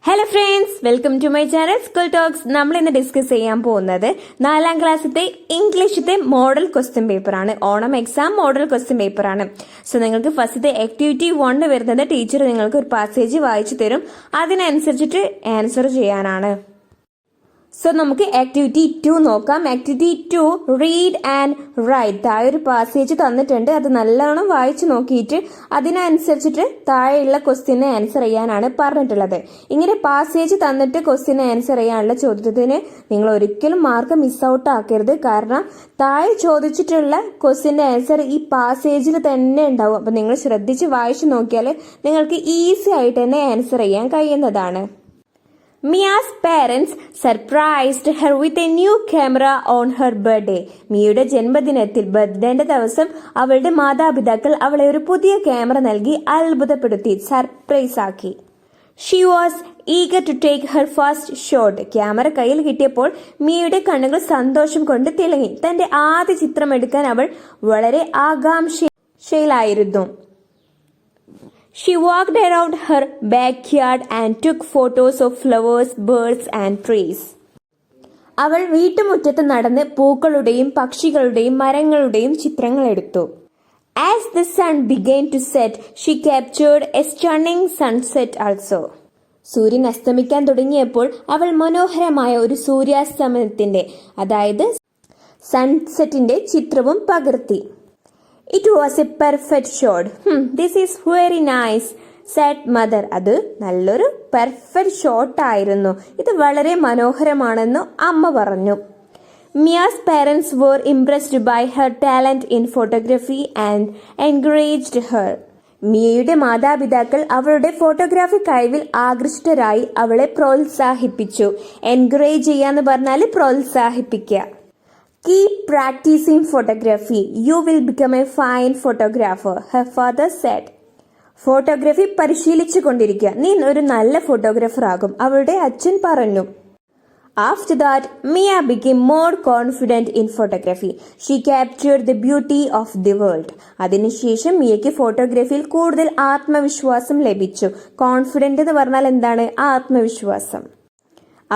Hello friends, welcome to my channel school talks. നമ്മൾ ഇന്ന് discuss ചെയ്യാൻ പോകുന്നത് 4ാം ക്ലാസ്സിലെ ഇംഗ്ലീഷിത്തെ മോഡൽ ക്വസ്റ്റ്യൻ പേപ്പറാണ്. ഓണം എക്സാം മോഡൽ ക്വസ്റ്റ്യൻ പേപ്പറാണ്. സോ നിങ്ങൾക്ക് ഫസ്റ്റത്തെ ആക്ടിവിറ്റി 1 വരുന്നത് ടീച്ചർ നിങ്ങൾക്ക് ഒരു പാസേജ് വായിച്ചു തരും. അതിനനുസരിച്ചിട്ട് ആൻസർ ചെയ്യാനാണ്. സോ നമുക്ക് ആക്ടിവിറ്റി 2 നോക്കാം. Activity 2 read and write. താഴെ ഒരു പാസേജ് തന്നിട്ടുണ്ട്. അത് നല്ലോണം വായിച്ചു നോക്കിയിട്ട് അതിനനുസരിച്ചിട്ട് താഴെയുള്ള ക്വസ്റ്റ്യന് ആൻസർ ചെയ്യാനാണ് പറഞ്ഞിട്ടുള്ളത്. ഇങ്ങനെ പാസേജ് തന്നിട്ട് ക്വസ്റ്റ്യന് ആൻസർ ചെയ്യാനുള്ള ചോദ്യത്തിന് നിങ്ങൾ ഒരിക്കലും മാർക്ക് മിസ് ഔട്ട് ആക്കരുത്. കാരണം താഴെ ചോദിച്ചിട്ടുള്ള ക്വസ്റ്റ്യന്റെ ആൻസർ ഈ പാസേജിൽ തന്നെ ഉണ്ടാവും. അപ്പൊ നിങ്ങൾ ശ്രദ്ധിച്ച് വായിച്ചു നോക്കിയാൽ നിങ്ങൾക്ക് ഈസി ആയിട്ട് തന്നെ ആൻസർ ചെയ്യാൻ കഴിയുന്നതാണ്. Mia's parents surprised her with a new camera on her birthday. മിയയുടെ ജന്മദിനത്തിൽ ബർത്ത്ഡേന്റെ ദിവസം അവളുടെ മാതാപിതാക്കൾ അവളെ ഒരു പുതിയ ക്യാമറ നൽകി അത്ഭുതപ്പെടുത്തി, സർപ്രൈസ് ആക്കി. She was eager to take her first shot. Camera കയ്യിൽ കിട്ടിയപ്പോൾ മിയയുടെ കണ്ണുകൾ സന്തോഷം കൊണ്ട് തിളങ്ങി. തന്റെ ആദ്യ ചിത്രം എടുക്കാൻ അവൾ വളരെ ആകാംക്ഷയിലായിരുന്നു. She walked around her backyard and took photos of flowers, birds and trees. അവൾ വീട്ടുമുറ്റത്ത് നടന്ന് പൂക്കളുടെയും പക്ഷികളുടെയും മരങ്ങളുടെയും ചിത്രങ്ങൾ എടുത്തു. As the sun began to set, she captured a stunning sunset also. സൂര്യൻ അസ്തമിക്കാൻ തുടങ്ങിയപ്പോൾ അവൾ മനോഹരമായ ഒരു സൂര്യാസ്തമനത്തിന്റെ, അതായത് സൺസെറ്റിന്റെ ചിത്രവും പകർത്തി. It was a perfect shot. This is very nice, said mother. അത് നല്ലൊരു പെർഫെക്റ്റ് ഷോട്ട് ആയിരുന്നു. ഇത് വളരെ മനോഹരമാണെന്ന് അമ്മ പറഞ്ഞു. Mia's parents were impressed by her talent in photography and encouraged her. മിയയുടെ മാതാപിതാക്കൾ അവളുടെ ഫോട്ടോഗ്രാഫി കഴിവിൽ ആകൃഷ്ടരായി അവളെ പ്രോത്സാഹിപ്പിച്ചു. എൻകറേജ് ചെയ്യാന്ന് പറഞ്ഞാൽ പ്രോത്സാഹിപ്പിക്കുക. Keep practicing photography. You will become a fine photographer, her father said. Photography പരിശീലിച്ചു കൊണ്ടിരിക്കുക, നീ ഒരു നല്ല ഫോട്ടോഗ്രാഫർ ആകും, അവളുടെ അച്ഛൻ പറഞ്ഞു. After that, Mia became more confident in photography. She captured the beauty of the world. അതിനുശേഷം മിയയ്ക്ക് ഫോട്ടോഗ്രാഫിയിൽ കൂടുതൽ ആത്മവിശ്വാസം ലഭിച്ചു. കോൺഫിഡന്റ് എന്ന് പറഞ്ഞാൽ എന്താണ്? ആത്മവിശ്വാസം.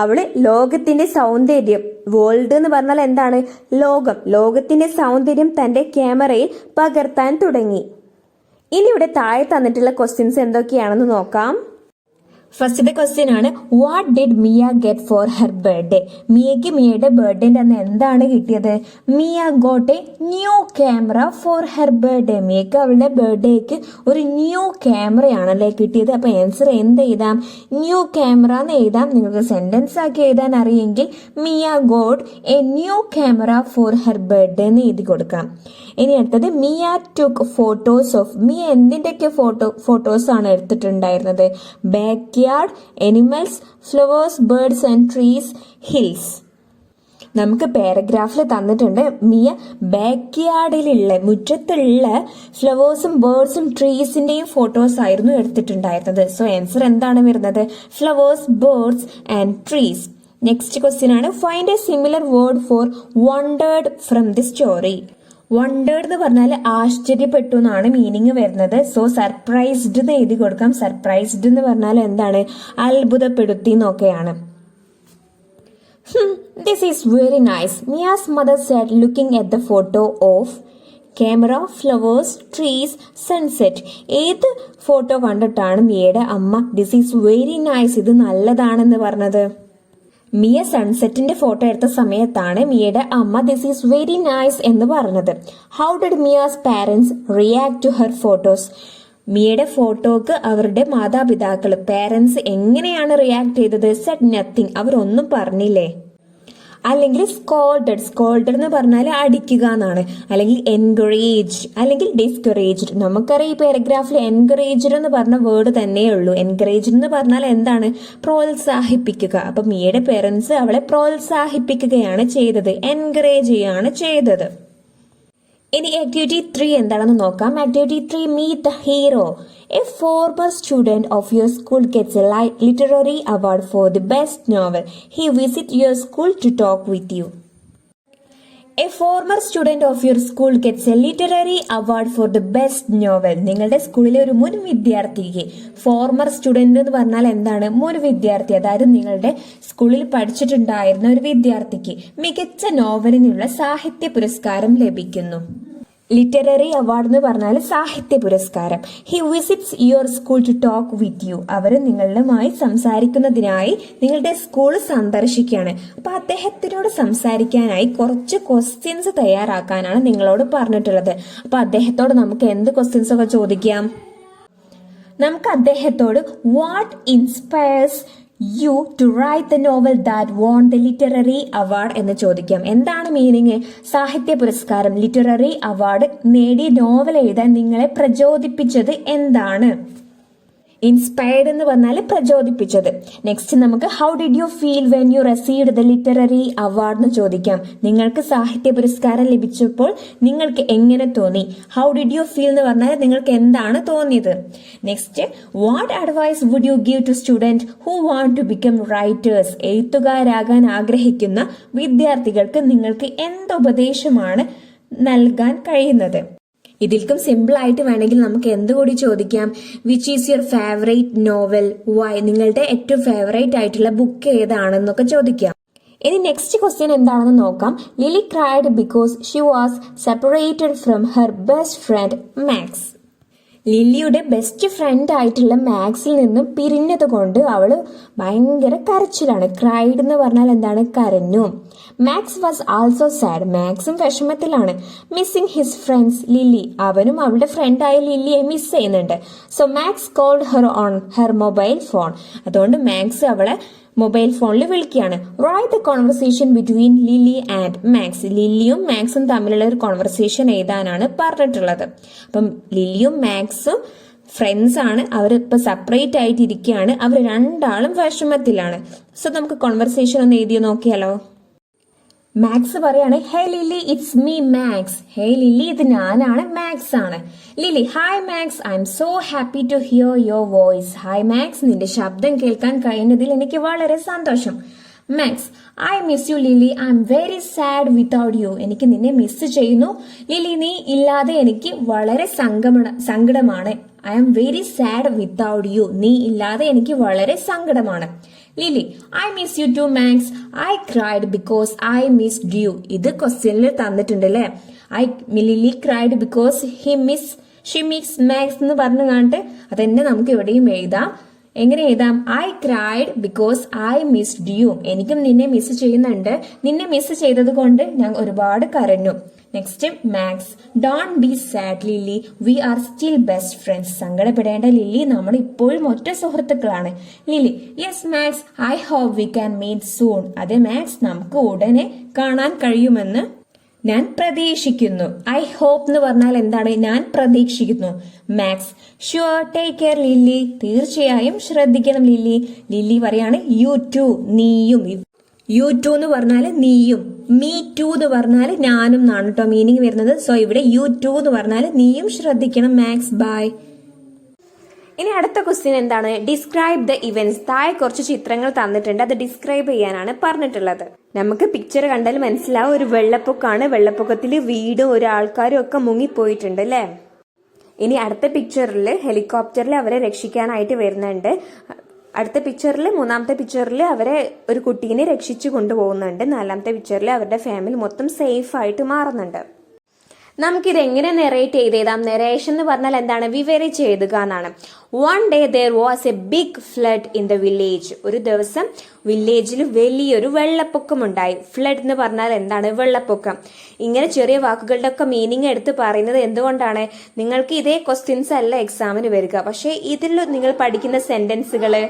അവള് ലോകത്തിന്റെ സൗന്ദര്യം, വേൾഡ് എന്ന് പറഞ്ഞാൽ എന്താണ്? ലോകം, ലോകത്തിന്റെ സൗന്ദര്യം തന്റെ ക്യാമറയിൽ പകർത്താൻ തുടങ്ങി. ഇനി ഇവിടെ താഴെ തന്നിട്ടുള്ള ക്വസ്റ്റ്യൻസ് എന്തൊക്കെയാണെന്ന് നോക്കാം. ഫസ്റ്റത്തെ ക്വസ്റ്റ്യൻ ആണ്, what did Mia get for her birthday? മിയയ്ക്ക് മിയയുടെ ബർത്ത്ഡേന്റെ അന്ന് എന്താണ് കിട്ടിയത്? Mia got a new camera for her birthday. മിയയ്ക്ക് അവളുടെ ബർത്ത്ഡേക്ക് ഒരു ന്യൂ ക്യാമറയാണല്ലേ കിട്ടിയത്. അപ്പൊ ആൻസർ എന്ത് എഴുതാം? ന്യൂ ക്യാമറ എന്ന് എഴുതാം. നിങ്ങൾക്ക് സെന്റൻസ് ആക്കി എഴുതാൻ അറിയെങ്കിൽ Mia got a new camera for her birthday എന്ന് എഴുതി കൊടുക്കാം. ഇനി അടുത്തത്, Mia took photos of. Mia എന്തിന്റെയൊക്കെ ഫോട്ടോസ് ആണ് എടുത്തിട്ടുണ്ടായിരുന്നത്? Backyard, animals, flowers, birds and trees, hills. നമുക്ക് പാരഗ്രാഫിൽ തന്നിട്ടുണ്ട് മിയ ബാക്ക്യാർഡിലുള്ള, മുറ്റത്തുള്ള ഫ്ലവേഴ്സും ബേർഡ്സും ട്രീസിന്റെയും ഫോട്ടോസ് ആയിരുന്നു എടുത്തിട്ടുണ്ടായിരുന്നത്. സോ ആൻസർ എന്താണ് വരുന്നത്? Flowers, birds and trees. Next question ആണ്, find a similar word for wondered from the story. Wondered എന്ന് പറഞ്ഞാൽ ആശ്ചര്യപ്പെട്ടു എന്നാണ് മീനിങ് വരുന്നത്. സോ സർപ്രൈസ്ഡ് എന്ന് എഴുതി കൊടുക്കാം. സർപ്രൈസ്ഡ് എന്ന് പറഞ്ഞാൽ എന്താണ്? അത്ഭുതപ്പെടുത്തി എന്നൊക്കെയാണ്. This is very nice, Mia's mother said, looking at the photo of camera, flowers, trees, sunset. ഏത് ഫോട്ടോ കണ്ടിട്ടാണ് മിയയുടെ അമ്മ ദിസ് ഈസ് വെരി നൈസ്, ഇത് നല്ലതാണെന്ന് പറഞ്ഞത്? മിയ സൺസെറ്റിന്റെ ഫോട്ടോ എടുത്ത സമയത്താണ് മിയയുടെ അമ്മ ദിസ് ഈസ് വെരി നൈസ് എന്ന് പറഞ്ഞത്. How did Mia's parents react to her photos? മിയയുടെ ഫോട്ടോക്ക് അവരുടെ മാതാപിതാക്കൾ, പാരന്റ്സ് എങ്ങനെയാണ് റിയാക്ട് ചെയ്തത്? സെഡ് നത്തിങ്, അവരൊന്നും പറഞ്ഞില്ലേ. അല്ലെങ്കിൽ സ്കോൾഡഡ് എന്ന് പറഞ്ഞാൽ അടിക്കുക എന്നാണ്. അല്ലെങ്കിൽ എൻകറേജ്ഡ്, അല്ലെങ്കിൽ ഡിസ്കറേജ്ഡ്. നമുക്കറിയാം ഈ പാരഗ്രാഫിൽ എൻകറേജ്ഡ് എന്ന് പറഞ്ഞ വേർഡ് തന്നെയേ ഉള്ളൂ. എൻകറേജ്ഡ് എന്ന് പറഞ്ഞാൽ എന്താണ്? പ്രോത്സാഹിപ്പിക്കുക. അപ്പൊ മിയയുടെ പേരൻസ് അവളെ പ്രോത്സാഹിപ്പിക്കുകയാണ് ചെയ്തത്, എൻകറേജ് ചെയ്യുകയാണ് ചെയ്തത്. ഇനി ആക്ടിവിറ്റി 3 എന്താണെന്ന് നോക്കാം. Activity 3, meet the hero. A former student of your school gets a literary award for the best novel. He visit your school to talk with you. A former student of your school gets a literary award for the best novel. നിങ്ങളുടെ സ്കൂളിലെ ഒരു മുൻ വിദ്യാർത്ഥിക്ക്, former student എന്ന് പറഞ്ഞാൽ എന്താണ്? മുൻ വിദ്യാർത്ഥി, അതായത് നിങ്ങളുടെ സ്കൂളിൽ പഠിച്ചിട്ടുണ്ടായിരുന്ന ഒരു വിദ്യാർത്ഥിക്ക് മികച്ച നോവലിനുള്ള സാഹിത്യ പുരസ്കാരം ലഭിക്കുന്നു. ലിറ്റററി അവാർഡ് എന്ന് പറഞ്ഞാൽ സാഹിത്യ പുരസ്കാരം. He visits your school to talk with you. അവർ നിങ്ങളുമായി സംസാരിക്കുന്നതിനായി നിങ്ങളുടെ സ്കൂൾ സന്ദർശിക്കുകയാണ്. അപ്പൊ അദ്ദേഹത്തിനോട് സംസാരിക്കാനായി കുറച്ച് ക്വസ്റ്റ്യൻസ് തയ്യാറാക്കാനാണ് നിങ്ങളോട് പറഞ്ഞിട്ടുള്ളത്. അപ്പൊ അദ്ദേഹത്തോട് നമുക്ക് എന്ത് ക്വസ്റ്റ്യൻസ് ഒക്കെ ചോദിക്കാം? നമുക്ക് അദ്ദേഹത്തോട് what inspires you to write the novel that won the literary award എന്ന് ചോദിക്കാം. എന്താണ് മീനിങ്? സാഹിത്യ പുരസ്കാരം, ലിറ്റററി അവാർഡ് നേടിയ നോവൽ എഴുതാൻ നിങ്ങളെ പ്രചോദിപ്പിച്ചത് എന്താണ്? ഇൻസ്പയർഡ് എന്ന് പറഞ്ഞാൽ പ്രചോദിപ്പിച്ചത്. നെക്സ്റ്റ് നമുക്ക് how did you feel when you received the literary award എന്ന് ചോദിക്കാം. നിങ്ങൾക്ക് സാഹിത്യ പുരസ്കാരം ലഭിച്ചപ്പോൾ നിങ്ങൾക്ക് എങ്ങനെ തോന്നി? ഹൗ ഡിഡ് യു ഫീൽ എന്ന് പറഞ്ഞാൽ നിങ്ങൾക്ക് എന്താണ് തോന്നിയത്? Next what advice would you give to student who want to become writers. എഴുത്തുകാരാകാൻ ആഗ്രഹിക്കുന്ന വിദ്യാർത്ഥികൾക്ക് നിങ്ങൾക്ക് എന്ത് ഉപദേശമാണ് നൽകാൻ കഴിയുന്നത്? ഇതിൽക്കും സിമ്പിൾ ആയിട്ട് വേണമെങ്കിൽ നമുക്ക് എന്തുകൂടി ചോദിക്കാം? Which is your favourite novel, why? നിങ്ങളുടെ ഏറ്റവും ഫേവറേറ്റ് ആയിട്ടുള്ള ബുക്ക് ഏതാണെന്നൊക്കെ ചോദിക്കാം. ഇനി നെക്സ്റ്റ് ക്വസ്റ്റ്യൻ എന്താണെന്ന് നോക്കാം. Lily cried because she was separated from her best friend Max. ലില്ലിയുടെ ബെസ്റ്റ് ഫ്രണ്ട് ആയിട്ടുള്ള മാക്സിൽ നിന്നും പിരിഞ്ഞത് കൊണ്ട് അവള് ഭയങ്കര കരച്ചിലാണ്. ക്രൈഡ് എന്ന് പറഞ്ഞാൽ എന്താണ്? കരഞ്ഞു. Max was also sad. മാക്സും വിഷമത്തിലാണ്. Missing his friends Lily. അവനും അവളുടെ ഫ്രണ്ടായ ലില്ലിയെ മിസ് ചെയ്യുന്നുണ്ട്. So Max called her on her mobile phone. അതുകൊണ്ട് മാക്സ് അവളെ മൊബൈൽ ഫോണിൽ വിളിക്കുകയാണ്. Write the conversation between Lily and Max. ലില്ലിയും മാക്സും തമ്മിലുള്ള ഒരു കോൺവെർസേഷൻ എഴുതാനാണ് പറഞ്ഞിട്ടുള്ളത്. അപ്പം ലില്ലിയും മാക്സും ഫ്രണ്ട്സ് ആണ്. അവരിപ്പോ സെപ്പറേറ്റ് ആയിട്ട് ഇരിക്കുകയാണ്. അവർ രണ്ടാളും വിഷമത്തിലാണ്. സോ നമുക്ക് കോൺവെർസേഷൻ ഒന്ന് എഴുതി നോക്കിയാലോ? മാക്സ് പറയാണ്, hey Lily it's me Max. Hey Lily, ഇത് ഞാനാണ്, മാക്സ് ആണ്. Lily, hi Max, I'm so happy to hear your voice. Hi Max, നിന്റെ ശബ്ദം കേൾക്കാൻ കഴിയുന്നതിൽ എനിക്ക് വളരെ സന്തോഷം. Max, I miss you Lily, I M very sad without you. എനിക്ക് നിന്നെ മിസ് ചെയ്യുന്നു ലില്ലി, നീ ഇല്ലാതെ എനിക്ക് വളരെ സങ്കടമാണ്. I M very sad without you. നീ ഇല്ലാതെ എനിക്ക് വളരെ സങ്കടമാണ്. Lily, I miss you too Max, I cried because I missed you. ഇത് ക്വസ്റ്റ്യനിൽ തന്നിട്ടുണ്ട് അല്ലേ? Lily cried because she miss Max എന്ന് പറഞ്ഞു കണ്ടിട്ട് അതെന്നെ നമുക്ക് എവിടെയും എഴുതാം. എങ്ങനെ എഴുതാം? I cried because I missed you. എനിക്കും നിന്നെ മിസ് ചെയ്യുന്നുണ്ട്. നിന്നെ മിസ് ചെയ്തത് കൊണ്ട് ഞാൻ ഒരുപാട് കരഞ്ഞു. Next Max, don't be sad Lily, we are still best friends. സങ്കടപ്പെടേണ്ട ലില്ലി, നമ്മൾ ഇപ്പോഴും ഒറ്റ സുഹൃത്തുക്കളാണ്. Lily, yes Max, I hope we can meet soon. അതെ മാക്സ്, നമുക്ക് ഉടനെ കാണാൻ കഴിയുമെന്ന് ഞാൻ പ്രതീക്ഷിക്കുന്നു. ഐ ഹോപ്പ് എന്ന് പറഞ്ഞാൽ എന്താണ്? ഞാൻ പ്രതീക്ഷിക്കുന്നു. Max, sure, take care Lily. തീർച്ചയായും ശ്രദ്ധിക്കണം ലില്ലി. ലില്ലി പറയാണ്, യു ടു, നീയും. യു ടു എന്ന് പറഞ്ഞാൽ നീയും. മീ ടു എന്ന് പറഞ്ഞാൽ ഞാനും എന്നാണ് കേട്ടോ മീനിങ് വരുന്നത്. സോ ഇവിടെ യു ടു എന്ന് പറഞ്ഞാൽ നീയും ശ്രദ്ധിക്കണം. Max, bye. ഇനി അടുത്ത ക്വസ്റ്റ്യൻ എന്താണ്? Describe the events. താഴെ കുറച്ച് ചിത്രങ്ങൾ തന്നിട്ടുണ്ട്, അത് ഡിസ്ക്രൈബ് ചെയ്യാനാണ് പറഞ്ഞിട്ടുള്ളത്. നമുക്ക് പിക്ചർ കണ്ടാൽ മനസ്സിലാവും ഒരു വെള്ളപ്പൊക്കമാണ്. വെള്ളപ്പൊക്കത്തിൽ വീടും ഒരു ആൾക്കാരും ഒക്കെ മുങ്ങിപ്പോയിട്ടുണ്ട് അല്ലേ? ഇനി അടുത്ത പിക്ചറിൽ ഹെലികോപ്റ്ററിൽ അവരെ രക്ഷിക്കാനായിട്ട് വരുന്നുണ്ട്. അടുത്ത പിക്ചറിൽ, മൂന്നാമത്തെ പിക്ചറിൽ അവരെ ഒരു കുട്ടീനെ രക്ഷിച്ചു കൊണ്ടുപോകുന്നുണ്ട്. നാലാമത്തെ പിക്ചറിൽ അവരുടെ ഫാമിലി മൊത്തം സേഫ് ആയിട്ട് മാറുന്നുണ്ട്. നമുക്കിത് എങ്ങനെ നെറേറ്റ് ചെയ്തേതാം? നെറേഷൻ എന്ന് പറഞ്ഞാൽ എന്താണ്? വിവരിച്ച് എഴുതുക എന്നാണ്. One day there was a big flood in the village. ഒരു ദിവസം വില്ലേജിൽ വലിയൊരു വെള്ളപ്പൊക്കം ഉണ്ടായി. ഫ്ലഡ് എന്ന് പറഞ്ഞാൽ എന്താണ്? വെള്ളപ്പൊക്കം. ഇങ്ങനെ ചെറിയ വാക്കുകളുടെ ഒക്കെ മീനിങ് എടുത്ത് പറയുന്നത് എന്തുകൊണ്ടാണ്? നിങ്ങൾക്ക് ഇതേ ക്വസ്റ്റ്യൻസ് അല്ല എക്സാമിന് വരിക, പക്ഷെ ഇതിൽ നിങ്ങൾ പഠിക്കുന്ന സെന്റൻസുകള്,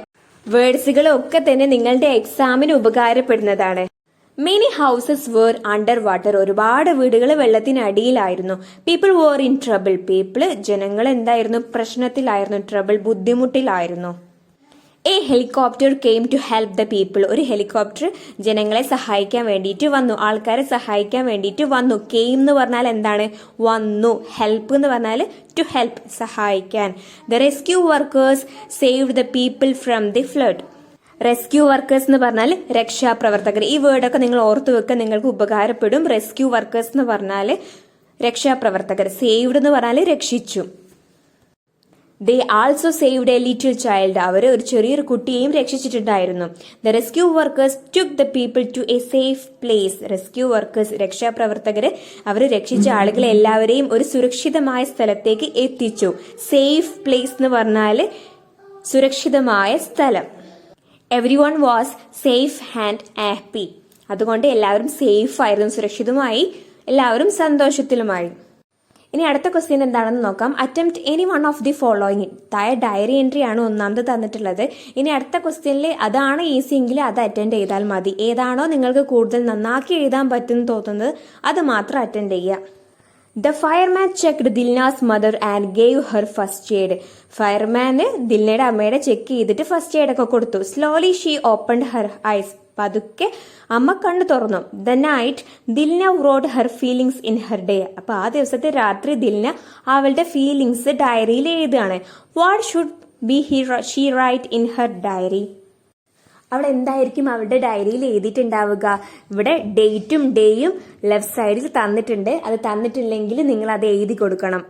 വേർഡ്സുകളും ഒക്കെ തന്നെ നിങ്ങളുടെ എക്സാമിന് ഉപകാരപ്പെടുന്നതാണ്. Many houses were under water. ഒരുപാട് വീടുകൾ വെള്ളത്തിനടിയിലായിരുന്നു. People were in trouble. ജനങ്ങൾ എന്തായിരുന്നു? പ്രശ്നത്തിലായിരുന്നു. ട്രബിൾ, ബുദ്ധിമുട്ടിലായിരുന്നു. A helicopter came to help the people. ഒരു ഹെലികോപ്റ്റർ ജനങ്ങളെ സഹായിക്കാൻ വേണ്ടിയിട്ട് വന്നു, ആൾക്കാരെ സഹായിക്കാൻ വേണ്ടിയിട്ട് വന്നു. കെയിം എന്ന് പറഞ്ഞാൽ എന്താണ്? വന്നു. ഹെൽപ്പ് എന്ന് പറഞ്ഞാൽ ടു ഹെൽപ്പ്, സഹായിക്കാൻ. The rescue workers saved the people from the flood. Rescue workers എന്ന് പറഞ്ഞാൽ രക്ഷാപ്രവർത്തകർ. ഈ വേർഡൊക്കെ നിങ്ങൾ ഓർത്തു വെക്കുക, നിങ്ങൾക്ക് ഉപകാരപ്പെടും. റെസ്ക്യൂ വർക്കേഴ്സ് എന്ന് പറഞ്ഞാൽ രക്ഷാപ്രവർത്തകർ. സേവ്ഡ് എന്ന് പറഞ്ഞാൽ രക്ഷിച്ചു. They also saved a little child. അവർ ഒരു ചെറിയൊരു കുട്ടിയെയും രക്ഷിച്ചിട്ടുണ്ടായിരുന്നു. The rescue workers took the people to a safe place. Rescue workers രക്ഷാപ്രവർത്തകര് അവർ രക്ഷിച്ച ആളുകളെ എല്ലാവരെയും ഒരു സുരക്ഷിതമായ സ്ഥലത്തേക്ക് എത്തിച്ചു. സേഫ് പ്ലേസ് എന്ന് പറഞ്ഞാൽ സുരക്ഷിതമായ സ്ഥലം. Every one was safe and happy. അതുകൊണ്ട് എല്ലാവരും സേഫ് ആയിരുന്നു, സുരക്ഷിതമായി, എല്ലാവരും സന്തോഷത്തിലുമായി. ഇനി അടുത്ത ക്വസ്റ്റ്യൻ എന്താണെന്ന് നോക്കാം. Attempt any one of the following. താഴെ ഡയറി എൻട്രി ആണ് ഒന്നാമത് തന്നിട്ടുള്ളത്. ഇനി അടുത്ത ക്വസ്റ്റ്യനിൽ അതാണ് ഈസി എങ്കിൽ അത് അറ്റൻഡ് ചെയ്താൽ മതി. ഏതാണോ നിങ്ങൾക്ക് കൂടുതൽ നന്നാക്കി എഴുതാൻ പറ്റുമെന്ന് തോന്നുന്നത് അത് മാത്രം അറ്റൻഡ് ചെയ്യുക. The fireman checked Dilna's mother and gave her first aid. ഫയർമാന് ദിൽനയുടെ അമ്മയുടെ ചെക്ക് ചെയ്തിട്ട് ഫസ്റ്റ് എയ്ഡ് ഒക്കെ കൊടുത്തു. Slowly she opened her eyes. പതുക്കെ അമ്മ കണ്ണു തുറന്നു. The night Dilna wrote her feelings in her day. അപ്പൊ ആ ദിവസത്തെ രാത്രി ദിൽന അവളുടെ ഫീലിംഗ്സ് ഡയറിയിൽ എഴുതുകയാണ്. What should be she write in her diary. അവൾ എന്തായിരിക്കും അവളുടെ ഡയറിയിൽ എഴുതിയിട്ടുണ്ടാവുക? ഇവിടെ ഡേറ്റും ഡേയും ലെഫ്റ്റ് സൈഡിൽ തന്നിട്ടുണ്ട്. അത് തന്നിട്ടില്ലെങ്കിൽ നിങ്ങൾ അത് എഴുതി കൊടുക്കണം.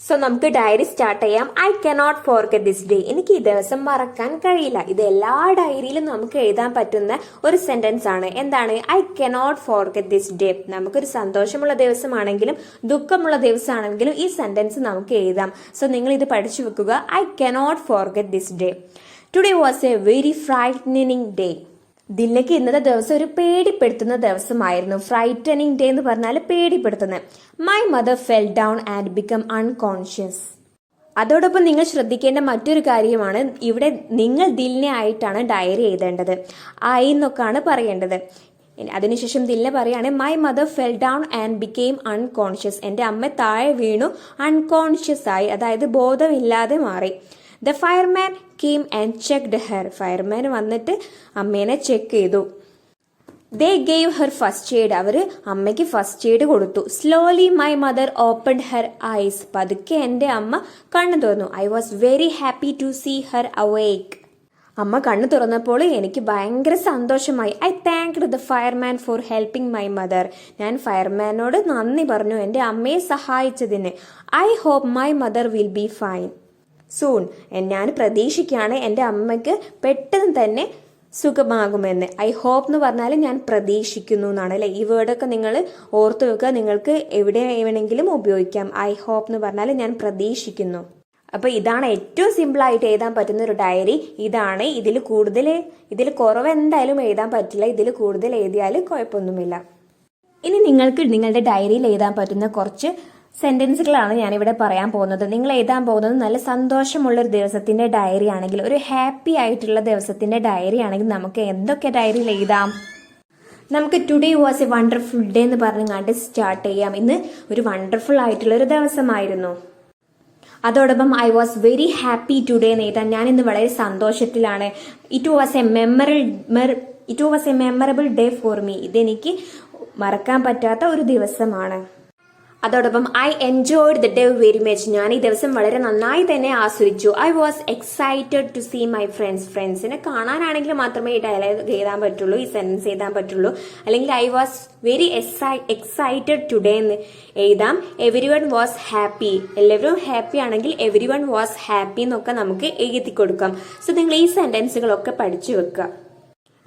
സോ നമുക്ക് ഡയറി സ്റ്റാർട്ട് ചെയ്യാം. I cannot forget this day. എനിക്ക് ഈ ദിവസം മറക്കാൻ കഴിയില്ല. ഇത് എല്ലാ ഡയറിയിലും നമുക്ക് എഴുതാൻ പറ്റുന്ന ഒരു സെന്റൻസ് ആണ്. എന്താണ്? I cannot forget this day. നമുക്കൊരു സന്തോഷമുള്ള ദിവസമാണെങ്കിലും ദുഃഖമുള്ള ദിവസമാണെങ്കിലും ഈ സെന്റൻസ് നമുക്ക് എഴുതാം. സോ നിങ്ങൾ ഇത് പഠിച്ചു വെക്കുക. I cannot forget this day. Today was a very frightening day. ദിൽനയ്ക്ക് ഇന്നത്തെ ദിവസം ഒരു പേടിപ്പെടുത്തുന്ന ദിവസമായിരുന്നു. ഫ്രൈറ്റനിങ് ഡേ എന്ന് പറഞ്ഞാൽ പേടിപ്പെടുത്തുന്നത്. My mother fell down and become unconscious. അതോടൊപ്പം നിങ്ങൾ ശ്രദ്ധിക്കേണ്ട മറ്റൊരു കാര്യമാണ്, ഇവിടെ നിങ്ങൾ ദിൽന ആയിട്ടാണ് ഡയറി എഴുതേണ്ടത്. ഐ എന്നൊക്കെയാണ് പറയേണ്ടത്. അതിനുശേഷം ദിൽന പറയാണ് my mother fell down and became unconscious. എന്റെ അമ്മ താഴെ വീണു, അൺകോൺഷ്യസ് ആയി, അതായത് ബോധമില്ലാതെ മാറി. The fireman came and checked her. Fireman വന്നിട്ട് അമ്മേനെ ചെക്ക് ചെയ്തു. They gave her first aid. അവർ അമ്മയ്ക്ക് ഫസ്റ്റ് എയ്ഡ് കൊടുത്തു. Slowly my mother opened her eyes. പതുക്കെ എന്റെ അമ്മ കണ്ണു തുറന്നു. I was very happy to see her awake. അമ്മ കണ്ണു തുറന്നപ്പോൾ എനിക്ക് ഭയങ്കര സന്തോഷമായി. I thanked the fireman four helping my mother. ഞാൻ ഫയർമാനോട് നന്ദി പറഞ്ഞു എന്റെ അമ്മയെ സഹായിച്ചതിന്. I hope my mother will be fine soon. ഞാൻ പ്രതീക്ഷിക്കുകയാണ് എൻ്റെ അമ്മയ്ക്ക് പെട്ടെന്ന് തന്നെ സുഖമാകുമെന്ന്. ഐ ഹോപ്പ് എന്ന് പറഞ്ഞാൽ ഞാൻ പ്രതീക്ഷിക്കുന്നു എന്നാണ് അല്ലെ. ഈ വേർഡൊക്കെ നിങ്ങൾ ഓർത്തു വെക്കുക, നിങ്ങൾക്ക് എവിടെ വേണമെങ്കിലും ഉപയോഗിക്കാം. ഐ ഹോപ്പ് എന്ന് പറഞ്ഞാൽ ഞാൻ പ്രതീക്ഷിക്കുന്നു. അപ്പൊ ഇതാണ് ഏറ്റവും സിമ്പിൾ ആയിട്ട് എഴുതാൻ പറ്റുന്ന ഒരു ഡയറി. ഇതാണ്. ഇതിൽ കുറവ് എന്തായാലും എഴുതാൻ പറ്റില്ല. ഇതിൽ കൂടുതൽ എഴുതിയാൽ കുഴപ്പമൊന്നുമില്ല. ഇനി നിങ്ങൾക്ക് നിങ്ങളുടെ ഡയറിയിൽ എഴുതാൻ പറ്റുന്ന കുറച്ച് സെന്റൻസുകളാണ് ഞാനിവിടെ പറയാൻ പോകുന്നത്. നിങ്ങൾ എഴുതാൻ പോകുന്നത് നല്ല സന്തോഷമുള്ള ഒരു ദിവസത്തിന്റെ ഡയറി ആണെങ്കിൽ, ഒരു ഹാപ്പി ആയിട്ടുള്ള ദിവസത്തിന്റെ ഡയറി ആണെങ്കിൽ നമുക്ക് എന്തൊക്കെ ഡയറിയിൽ എഴുതാം? നമുക്ക് today was A wonderful day എന്ന് പറഞ്ഞുകൊണ്ട് സ്റ്റാർട്ട് ചെയ്യാം. ഇന്ന് ഒരു വണ്ടർഫുൾ ആയിട്ടുള്ള ഒരു ദിവസമായിരുന്നു. അതോടൊപ്പം I was very happy today എന്ന് എഴുതാൻ, ഞാൻ ഇന്ന് വളരെ സന്തോഷത്തിലാണ്. It was a memorable day for me. ഇതെനിക്ക് മറക്കാൻ പറ്റാത്ത ഒരു ദിവസമാണ്. അതോടൊപ്പം I enjoyed the day very much. ഞാൻ ഈ ദിവസം വളരെ നന്നായി തന്നെ ആസ്വദിച്ചു. I was excited to see my friends. ഫ്രണ്ട്സിനെ കാണാനാണെങ്കിൽ മാത്രമേ ഈ ഡയലോഗ് എഴുതാൻ പറ്റുള്ളൂ, ഈ സെന്റൻസ് എഴുതാൻ പറ്റുള്ളൂ. അല്ലെങ്കിൽ I was very excited today എന്ന് എഴുതാം. Every one was happy. എല്ലാവരും ഹാപ്പി ആണെങ്കിൽ എവരി വൺ വാസ് ഹാപ്പി എന്നൊക്കെ നമുക്ക് എഴുതി കൊടുക്കാം. സോ നിങ്ങൾ ഈ സെന്റൻസുകളൊക്കെ പഠിച്ചു വെക്കുക.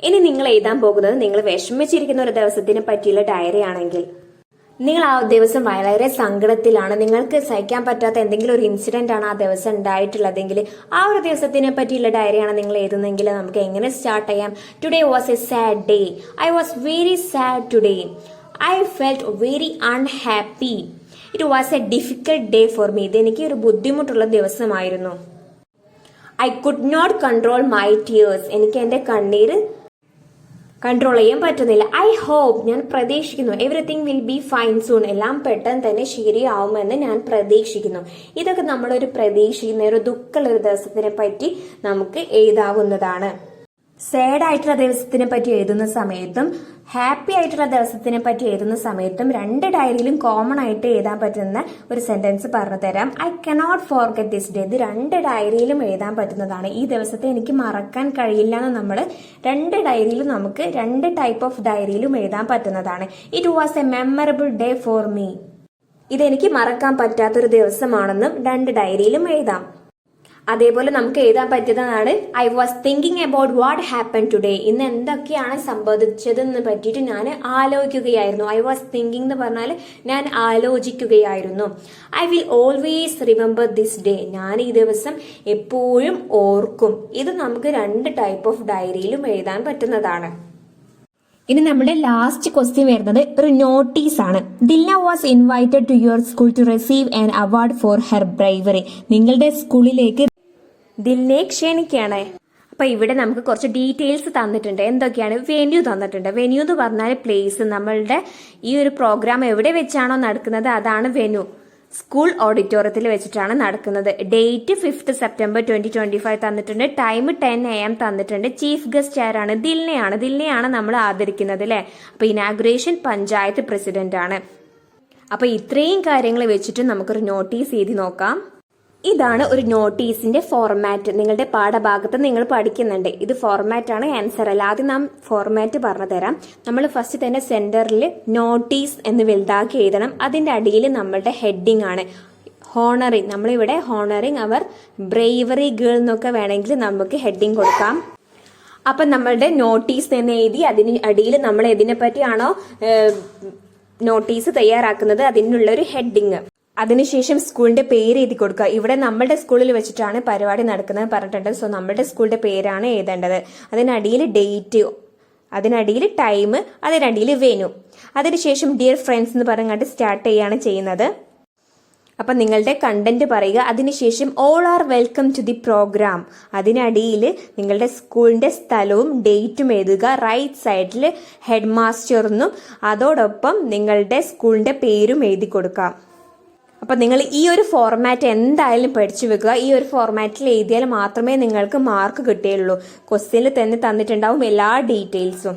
ഇനി നിങ്ങൾ എഴുതാൻ പോകുന്നത് നിങ്ങൾ വിഷമിച്ചിരിക്കുന്ന ഒരു ദിവസത്തിനെ പറ്റിയുള്ള ഡയറി ആണെങ്കിൽ, നിങ്ങൾ ആ ദിവസം വളരെ സങ്കടത്തിലാണ്, നിങ്ങൾക്ക് സഹിക്കാൻ പറ്റാത്ത എന്തെങ്കിലും ഒരു ഇൻസിഡന്റ് ആണ് ആ ദിവസം ഉണ്ടായിട്ടുള്ളതെങ്കിൽ, ആ ഒരു ദിവസത്തിനെ പറ്റിയുള്ള ഡയറിയാണ് നിങ്ങൾ എഴുതുന്നതെങ്കിൽ നമുക്ക് എങ്ങനെ സ്റ്റാർട്ട് ചെയ്യാം? Today was a sad day. I was very sad today. I felt very unhappy. It was a difficult day for me. ഇതെനിക്ക് ഒരു ബുദ്ധിമുട്ടുള്ള ദിവസമായിരുന്നു. I could not control my tears. എനിക്ക് എന്റെ കണ്ണീര് കൺട്രോൾ ചെയ്യാൻ പറ്റുന്നില്ല. I hope. ഞാൻ പ്രതീക്ഷിക്കുന്നു. Everything will be fine soon. എല്ലാം പെട്ടെന്ന് തന്നെ ശരിയാവുമെന്ന് ഞാൻ പ്രതീക്ഷിക്കുന്നു. ഇതൊക്കെ നമ്മളൊരു പ്രതീക്ഷിക്കുന്ന ഒരു ദുഃഖമുള്ള ഒരു ദിവസത്തിനെ പറ്റി നമുക്ക് എഴുതാവുന്നതാണ്. സാഡ് ആയിട്ടുള്ള ദിവസത്തിനെ പറ്റി എഴുതുന്ന സമയത്തും ഹാപ്പി ആയിട്ടുള്ള ദിവസത്തിനെ പറ്റി എഴുതുന്ന സമയത്തും രണ്ട് ഡയറിയിലും കോമൺ ആയിട്ട് എഴുതാൻ പറ്റുന്ന ഒരു സെന്റൻസ് പറഞ്ഞു തരാം. I cannot forget this day. ഇത് രണ്ട് ഡയറിയിലും എഴുതാൻ പറ്റുന്നതാണ്. ഈ ദിവസത്തെ എനിക്ക് മറക്കാൻ കഴിയില്ല എന്ന് നമ്മൾ രണ്ട് ഡയറിയിലും നമുക്ക് രണ്ട് ടൈപ്പ് ഓഫ് ഡയറിയിലും എഴുതാൻ പറ്റുന്നതാണ്. It was a memorable day for me. ഇതെനിക്ക് മറക്കാൻ പറ്റാത്തൊരു ദിവസമാണെന്നും രണ്ട് ഡയറിയിലും എഴുതാം. അതേപോലെ നമുക്ക് എഴുതാൻ പറ്റുന്നതാണ് I was thinking about what happen today. ഇന്ന് എന്തൊക്കെയാണ് സംഭവിച്ചതെന്ന് പറ്റിയിട്ട് ഞാൻ ആലോചിക്കുകയായിരുന്നു. ഐ വാസ് തിങ്കിങ് എന്ന് പറഞ്ഞാൽ ഞാൻ ആലോചിക്കുകയായിരുന്നു. I will always remember this day. ഞാൻ ഈ ദിവസം എപ്പോഴും ഓർക്കും. ഇത് നമുക്ക് രണ്ട് ടൈപ്പ് ഓഫ് ഡയറിയിലും എഴുതാൻ പറ്റുന്നതാണ്. ഇനി നമ്മുടെ ലാസ്റ്റ് ക്വസ്റ്റ്യൻ വരുന്നത് ഒരു നോട്ടീസ് ആണ്. Dilna was invited to your school to receive an award for her bravery. നിങ്ങളുടെ സ്കൂളിലേക്ക് ദിൽനെ ക്ഷണിക്കുകയാണ്. അപ്പൊ ഇവിടെ നമുക്ക് കുറച്ച് ഡീറ്റെയിൽസ് തന്നിട്ടുണ്ട്. എന്തൊക്കെയാണ്? വെന്യൂ തന്നിട്ടുണ്ട്. വെന്യൂ എന്ന് പറഞ്ഞാൽ പ്ലേസ്. നമ്മളുടെ ഈ ഒരു പ്രോഗ്രാം എവിടെ വെച്ചാണോ നടക്കുന്നത് അതാണ് വെന്യൂ. സ്കൂൾ ഓഡിറ്റോറിയത്തിൽ വെച്ചിട്ടാണ് നടക്കുന്നത്. ഡേറ്റ് 5th September 2025 തന്നിട്ടുണ്ട്. ടൈം 10 AM തന്നിട്ടുണ്ട്. ചീഫ് ഗസ്റ്റ് ആരാണ്? ദിൽനയാണ് നമ്മൾ ആദരിക്കുന്നത് അല്ലെ. അപ്പൊ ഇനാഗുറേഷൻ പഞ്ചായത്ത് പ്രസിഡന്റ് ആണ്. അപ്പൊ ഇത്രയും കാര്യങ്ങൾ വെച്ചിട്ട് നമുക്കൊരു നോട്ടീസ് എഴുതി നോക്കാം. ഇതാണ് ഒരു നോട്ടീസിന്റെ ഫോർമാറ്റ്. നിങ്ങളുടെ പാഠഭാഗത്ത് നിങ്ങൾ പഠിക്കുന്നുണ്ട്. ഇത് ഫോർമാറ്റ് ആണ്, ആൻസർ അല്ല. ആദ്യം നാം ഫോർമാറ്റ് പറഞ്ഞു തരാം. നമ്മൾ ഫസ്റ്റ് തന്നെ സെന്ററിൽ നോട്ടീസ് എന്ന് വലുതാക്കി എഴുതണം. അതിന്റെ അടിയിൽ നമ്മളുടെ ഹെഡിങ് ആണ് ഹോണറിങ്. നമ്മളിവിടെ ഹോണറിങ് അവർ ബ്രേവറി ഗേൾ എന്നൊക്കെ വേണമെങ്കിൽ നമുക്ക് ഹെഡിങ് കൊടുക്കാം. അപ്പൊ നമ്മളുടെ നോട്ടീസ് എന്ന് എഴുതി അതിന് അടിയിൽ നമ്മൾ ഇതിനെ പറ്റിയാണോ നോട്ടീസ് തയ്യാറാക്കുന്നത് അതിനുള്ള ഒരു ഹെഡിങ്. അതിനുശേഷം സ്കൂളിന്റെ പേര് എഴുതി കൊടുക്കുക. ഇവിടെ നമ്മുടെ സ്കൂളിൽ വെച്ചിട്ടാണ് പരിപാടി നടക്കുന്നത് പറഞ്ഞിട്ടുണ്ട്. സോ നമ്മുടെ സ്കൂളിന്റെ പേരാണ് എഴുതേണ്ടത്. അതിനടിയിൽ ഡേറ്റ്, അതിനടിയിൽ ടൈം, അതിനടിയിൽ വെന്യൂ. അതിനുശേഷം ഡിയർ ഫ്രണ്ട്സ് എന്ന് പറഞ്ഞിട്ട് സ്റ്റാർട്ട് ചെയ്യാണ് ചെയ്യുന്നത്. അപ്പൊ നിങ്ങളുടെ കണ്ടന്റ് പറയുക. അതിനുശേഷം all are welcome to the programme. അതിനടിയിൽ നിങ്ങളുടെ സ്കൂളിന്റെ സ്ഥലവും ഡേറ്റും എഴുതുക. റൈറ്റ് സൈഡിൽ ഹെഡ് മാസ്റ്ററിനും അതോടൊപ്പം നിങ്ങളുടെ സ്കൂളിന്റെ പേരും എഴുതി കൊടുക്കാം. അപ്പൊ നിങ്ങൾ ഈ ഒരു ഫോർമാറ്റ് എന്തായാലും പഠിച്ചു വെക്കുക. ഈ ഒരു ഫോർമാറ്റിൽ എഴുതിയാൽ മാത്രമേ നിങ്ങൾക്ക് മാർക്ക് കിട്ടുകയുള്ളൂ. ക്വസ്റ്റ്യനിൽ തന്നെ തന്നിട്ടുണ്ടാവും എല്ലാ ഡീറ്റെയിൽസും.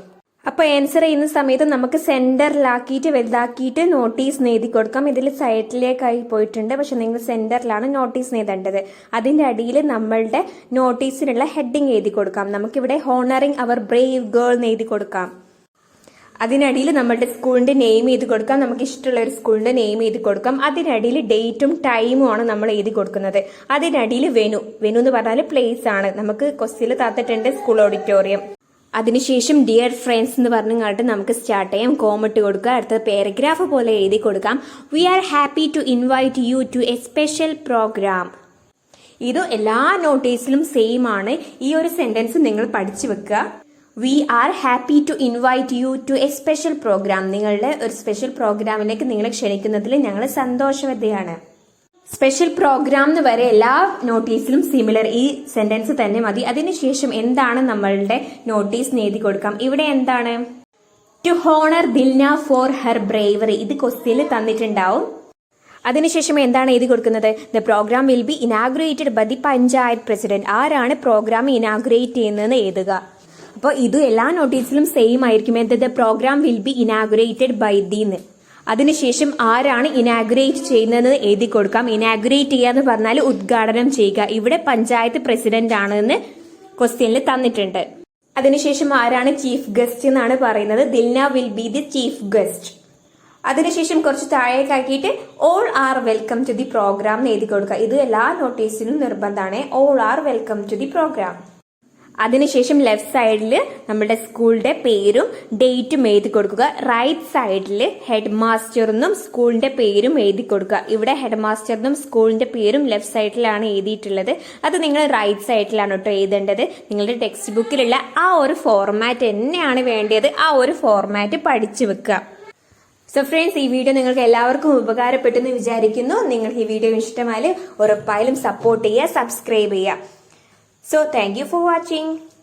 അപ്പൊ ആൻസർ ചെയ്യുന്ന സമയത്ത് നമുക്ക് സെന്ററിലാക്കിയിട്ട് വലുതാക്കിയിട്ട് നോട്ടീസ് എഴുതി കൊടുക്കാം. ഇതിൽ സൈഡിലേക്കായി പോയിട്ടുണ്ട്. പക്ഷെ നിങ്ങൾ സെന്ററിലാണ് നോട്ടീസ് എഴുതേണ്ടത്. അതിന്റെ അടിയിൽ നമ്മളുടെ നോട്ടീസിനുള്ള ഹെഡിങ് എഴുതി കൊടുക്കാം. നമുക്കിവിടെ ഹോണറിങ് അവർ ബ്രേവ് ഗേൾ എന്ന് എഴുതി കൊടുക്കാം. അതിനടിയിൽ നമ്മളുടെ സ്കൂളിന്റെ നെയിം എഴുതി കൊടുക്കാം. നമുക്ക് ഇഷ്ടമുള്ള ഒരു സ്കൂളിന്റെ നെയിം എഴുതി കൊടുക്കാം. അതിനടിയിൽ ഡേറ്റും ടൈമും ആണ് നമ്മൾ എഴുതി കൊടുക്കുന്നത്. അതിനടിയിൽ വെനു എന്ന് പറഞ്ഞാൽ പ്ലേസ് ആണ്. നമുക്ക് ക്വസ്റ്റ്യനിൽ തന്നിട്ടുണ്ട് സ്കൂൾ ഓഡിറ്റോറിയം. അതിനുശേഷം ഡിയർ ഫ്രണ്ട്സ് എന്ന് പറഞ്ഞിട്ട് നമുക്ക് സ്റ്റാർട്ട് ചെയ്യാം. കോമിട്ട് കൊടുക്കുക. അടുത്ത പാരഗ്രാഫ് പോലെ എഴുതി കൊടുക്കാം. We are happy to invite you to a special programme. ഇത് എല്ലാ നോട്ടീസിലും സെയിം ആണ്. ഈ ഒരു സെന്റൻസ് നിങ്ങൾ പഠിച്ചു വെക്കുക. We are happy to invite you to a special programme. നിങ്ങളുടെ ഒരു സ്പെഷ്യൽ പ്രോഗ്രാമിലേക്ക് നിങ്ങളെ ക്ഷണിക്കുന്നതിൽ ഞങ്ങൾ സന്തോഷവതിയാണ്. സ്പെഷ്യൽ പ്രോഗ്രാം എന്ന് വരെ എല്ലാ നോട്ടീസിലും സിമിലർ ഈ സെന്റൻസ് തന്നെ മതി. അതിനുശേഷം എന്താണ് നമ്മളുടെ നോട്ടീസ് എഴുതി കൊടുക്കാം. ഇവിടെ എന്താണ്? To honour Dilna for her bravery. ഇത് ക്വസ്റ്റ്യനിൽ തന്നിട്ടുണ്ടാവും. അതിനുശേഷം എന്താണ് എഴുതി കൊടുക്കുന്നത്? The programme will be inaugurated by the panchayat president. ആരാണ് പ്രോഗ്രാം ഇനാഗുറേറ്റ് ചെയ്യുന്നതെന്ന് എഴുതുക. അപ്പോൾ ഇത് എല്ലാ നോട്ടീസിലും സെയിം ആയിരിക്കും. The programme will be inaugurated by ദിന്ന്. അതിനുശേഷം ആരാണ് ഇനാഗുറേറ്റ് ചെയ്യുന്നതെന്ന് എഴുതി കൊടുക്കാം. ഇനാഗുറേറ്റ് ചെയ്യുക എന്ന് പറഞ്ഞാൽ ഉദ്ഘാടനം ചെയ്യുക. ഇവിടെ പഞ്ചായത്ത് പ്രസിഡന്റ് ആണെന്ന് ക്വസ്റ്റ്യനിൽ തന്നിട്ടുണ്ട്. അതിനുശേഷം ആരാണ് ചീഫ് ഗസ്റ്റ് എന്നാണ് പറയുന്നത്. Dilna will be the chief guest. അതിനുശേഷം കുറച്ച് താഴേക്കാക്കിയിട്ട് all are welcome to the programme എന്ന് എഴുതി കൊടുക്കുക. ഇത് എല്ലാ നോട്ടീസിലും നിർബന്ധമാണ്. All are welcome to the programme. അതിനുശേഷം ലെഫ്റ്റ് സൈഡിൽ നമ്മുടെ സ്കൂളിന്റെ പേരും ഡേറ്റും എഴുതി കൊടുക്കുക. റൈറ്റ് സൈഡിൽ ഹെഡ് മാസ്റ്ററിനും സ്കൂളിന്റെ പേരും എഴുതി കൊടുക്കുക. ഇവിടെ ഹെഡ് മാസ്റ്ററിനും സ്കൂളിന്റെ പേരും ലെഫ്റ്റ് സൈഡിലാണ് എഴുതിയിട്ടുള്ളത്. അത് നിങ്ങൾ റൈറ്റ് സൈഡിലാണ് കേട്ടോ എഴുതേണ്ടത്. നിങ്ങളുടെ ടെക്സ്റ്റ് ബുക്കിലുള്ള ആ ഒരു ഫോർമാറ്റ് തന്നെയാണ് വേണ്ടത്. ആ ഒരു ഫോർമാറ്റ് പഠിച്ചു വെക്കുക. സോ ഫ്രണ്ട്സ്, ഈ വീഡിയോ നിങ്ങൾക്ക് എല്ലാവർക്കും ഉപകാരപ്പെട്ടെന്ന് വിചാരിക്കുന്നു. നിങ്ങൾക്ക് ഈ വീഡിയോ ഇഷ്ടമായാൽ ഉറപ്പായാലും സപ്പോർട്ട് ചെയ്യുക, സബ്സ്ക്രൈബ് ചെയ്യുക. So thank you for watching.